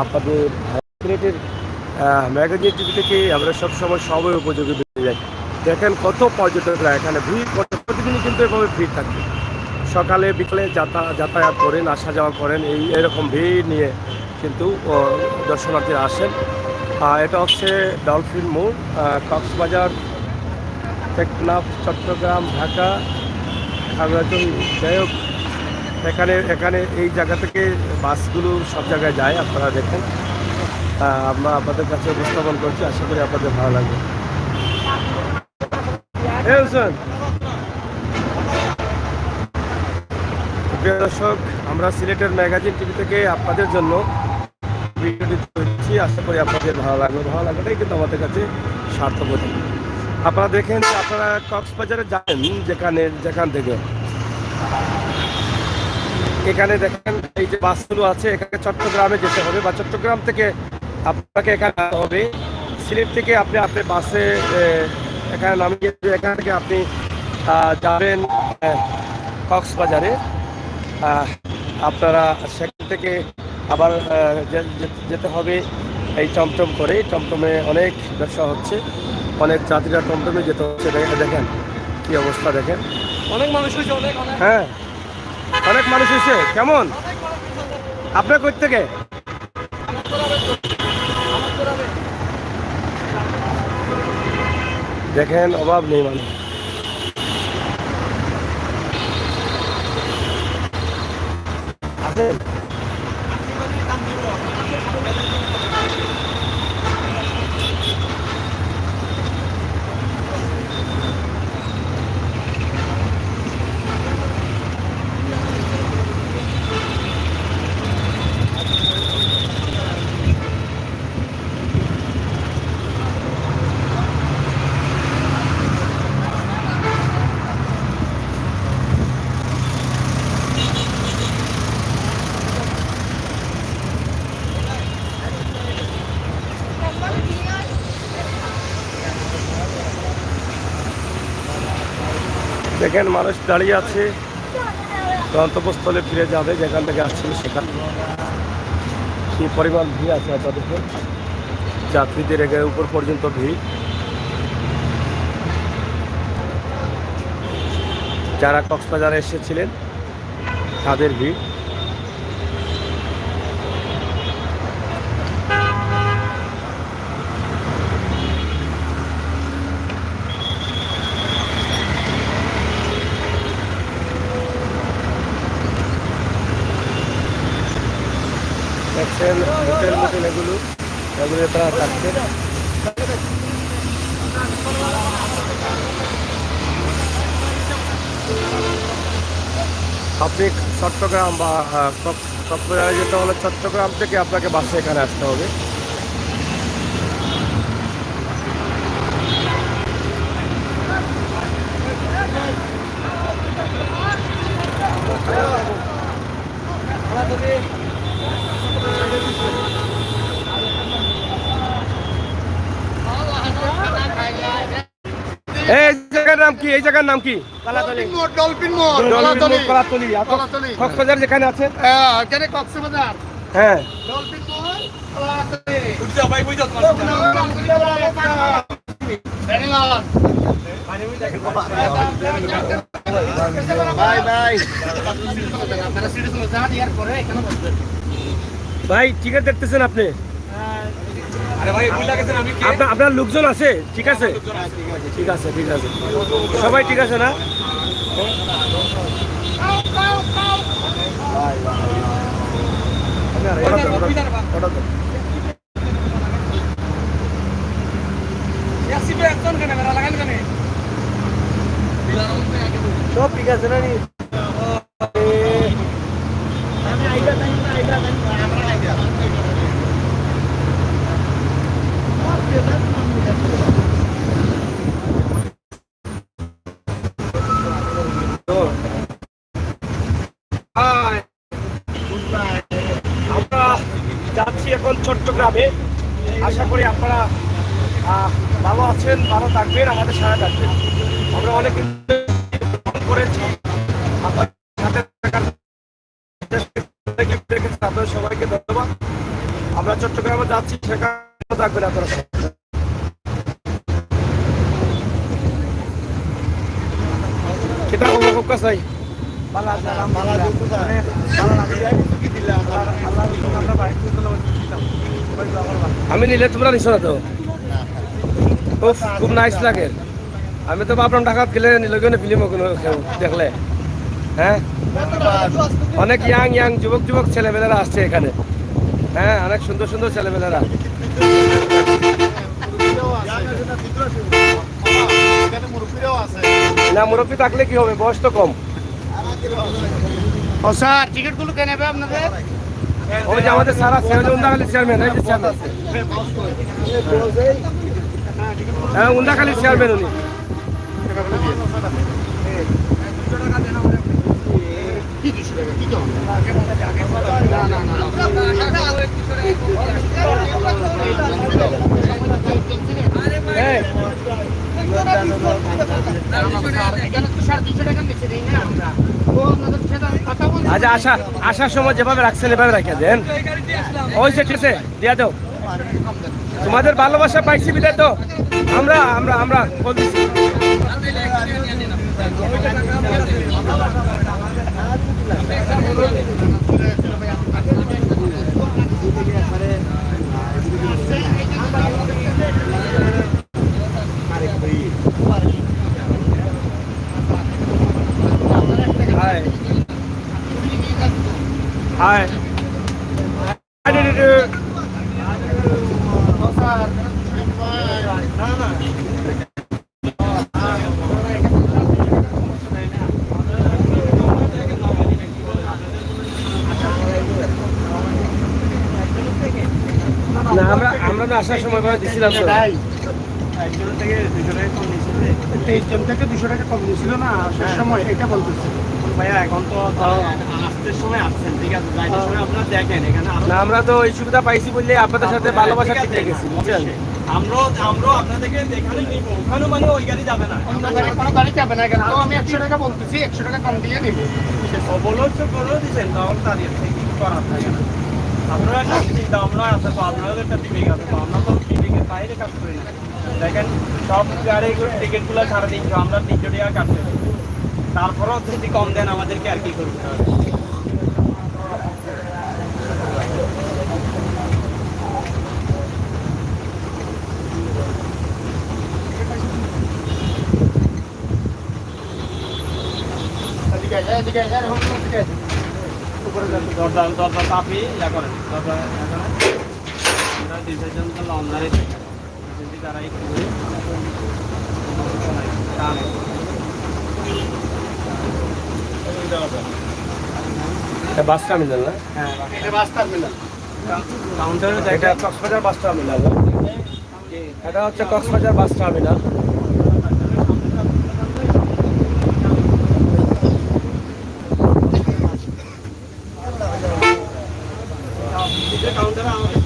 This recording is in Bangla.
আপনাদের সিলেটের ম্যাগাজিন টিভি থেকে আমরা সবসময় সবাই উপযোগী দিতে যাই। দেখেন কত পর্যটকরা এখানে ভিড়, প্রতিদিনই কিন্তু এভাবে ভিড় থাকে। সকালে বিকালে যাতায়াত করেন, আসা যাওয়া করেন, এরকম ভিড় নিয়ে কিন্তু দর্শনার্থীরা আসেন। এটা হচ্ছে ডলফিন মোড়, কক্সবাজার, টেকনাফ, চট্টগ্রাম, ঢাকা, খাগড়াছড়ি। যাই হোক, এখানে এই জায়গা থেকে বাসগুলো সব জায়গায় যায়, আপনারা দেখেন। আমরা আপনাদের কাছে উপস্থাপন করছি, আশা করি আপনাদের ভালো লাগবে। প্রিয় দর্শক, আমরা সিলেটের ম্যাগাজিন টিভি থেকে আপনাদের জন্য ভিডিওটি করছি, আশা করি আপনাদের ভালো লাগবে। ভালো লাগাটাই কিন্তু আমাদের কাছে স্বার্থবোধী। আপনারা দেখেন যে আপনারা কক্সবাজারে যাবেন যেখান থেকে, এখানে দেখেন এই যে বাসগুলো আছে, এখানে চট্টগ্রামে যেতে হবে বা চট্টগ্রাম থেকে আপনাকে এখানে আসতে হবে। সিলেট থেকে আপনি বাসে এখানে নামিয়ে, এখান থেকে আপনি যাবেন কক্সবাজারে। আপনারা সেখান থেকে আবার যেতে হবে এই টমটম করে। টমটমে অনেক ব্যবসা হচ্ছে, অনেক যাত্রীরা টমটমে যেতে হচ্ছে। দেখেন কি অবস্থা, দেখেন অনেক মানুষ হয়েছে, হ্যাঁ অনেক মানুষ হয়েছে। কেমন আপনার কই থেকে? দেখেন অভাব নেই মানুষ। আছেন দেখেন মানুষ দাঁড়িয়ে আছে, গন্তব্যস্থলে ফিরে যাবে যেখান থেকে আসছিল সেখানে। কি পরিমাণ ভিড় আছে আপনাদের, যাত্রীদের উপর পর্যন্ত ভিড়। যারা কক্সবাজারে এসেছিলেন তাদের ভিড়। দেখছেন হোটেল এগুলো তারা থাকছে। আপনি চট্টগ্রাম বা কক্সবাজারে যেতে হলে চট্টগ্রাম থেকে আপনাকে বাসে এখানে আসতে হবে। এই জায়গার নাম কি? এই জায়গার নাম কি? কলাতলি। কক্সবাজার যেখানে আছে, কক্সবাজার, হ্যাঁ ভাই টিকিট দেখতেছেন আপনি? আপনার লোকজন আছে? ঠিক আছে ঠিক আছে ঠিক আছে, সবাই ঠিক আছে না? সব ঠিক আছে না? আমরা যাচ্ছি এখন চট্টগ্রামে। আশা করি আপনারা ভালো আছেন, ভালো থাকবেন, আমাদের সাথে থাকবেন। আমরা অনেক করেছি, আপনাদের সবাইকে ধন্যবাদ। আমরা চট্টগ্রামে যাচ্ছি, সেখানে থাকবেন আপনারা। kita ngomong ke saya আমি নিলে তোমরা নিছো না তো খুব নাইস লাগে আমি তো ভাবলাম ঢাকাত গেলে নিলে ফিল্ম দেখলে হ্যাঁ অনেক ইয়াং ইয়াং যুবক যুবক ছেলেমেয়েরা আসছে এখানে হ্যাঁ অনেক সুন্দর সুন্দর ছেলেমেয়েরা না মুরব্বী থাকলে কি হবে বয়স তো কম ও স্যার টিকিটগুলো কে নেবে আপনাদের ওই যে আমাদের সারা উন্দাখালী চেয়ারম্যান এই যে চেয়ারম্যান হ্যাঁ উন্দাখালী চেয়ারম্যান উনি এই আচ্ছা আসার সময় যেভাবে রাখছেন এভাবে রাখা দেন ওই সে ঠিক আছে দিয়া দাও তোমাদের ভালোবাসা পাইছি বিদায় তো আমরা আমরা আমরা বলতেছি Hi. Hi. না আমরা আমরা আসার সময় দিছিলাম তো 23 থেকে 200 টাকা কম দিয়েছিল না আসার সময় এটা বলতেছি ভাইয়া এখন তো আসতে সময় আসছেন ঠিক আছে যাইতে সময় আপনারা দেখেন এখানে না আমরা তো এই সুবিধা পাইছি বললে আপনাদের সাথে ভালোবাসা ঠিক রেখেছি বুঝছেন আমরাও আপনাদেরকে দেখানে নিব ওখানেও মানে ওই গাড়ি যাবে না কোনো গাড়ি যাবে না কেন আমি 100 টাকা বলতেছি 100 টাকা কম দিয়ে নিব বলেও দিচ্ছেন তাহলে তাদের থেকে কিছু করার থাকে না আপনারা একটা চিন্তা আমরা আছে তো আপনাদের একটা বিবেক আছে তো আমরা তো বিবেকের বাইরে কাজ করি না দেখেন সব গাড়িগুলো টিকিটগুলো 350 আমরা 300 টাকা কাটতে তারপরেও যদি কম দেন আমাদেরকে আর কি করতে হবে দরজা চাপি ইয়া করেন দরজা ইয়া করেন আমরা ডিসিশন তো লন্ডারে যদি তারা একটু বাস টার্মিনাল না হ্যাঁ এটা বাস টার্মিনাল কাউন্টারে এটা কক্সবাজার বাস টার্মিনাল এটা হচ্ছে কক্সবাজার বাস টার্মিনাল কাউন্টারে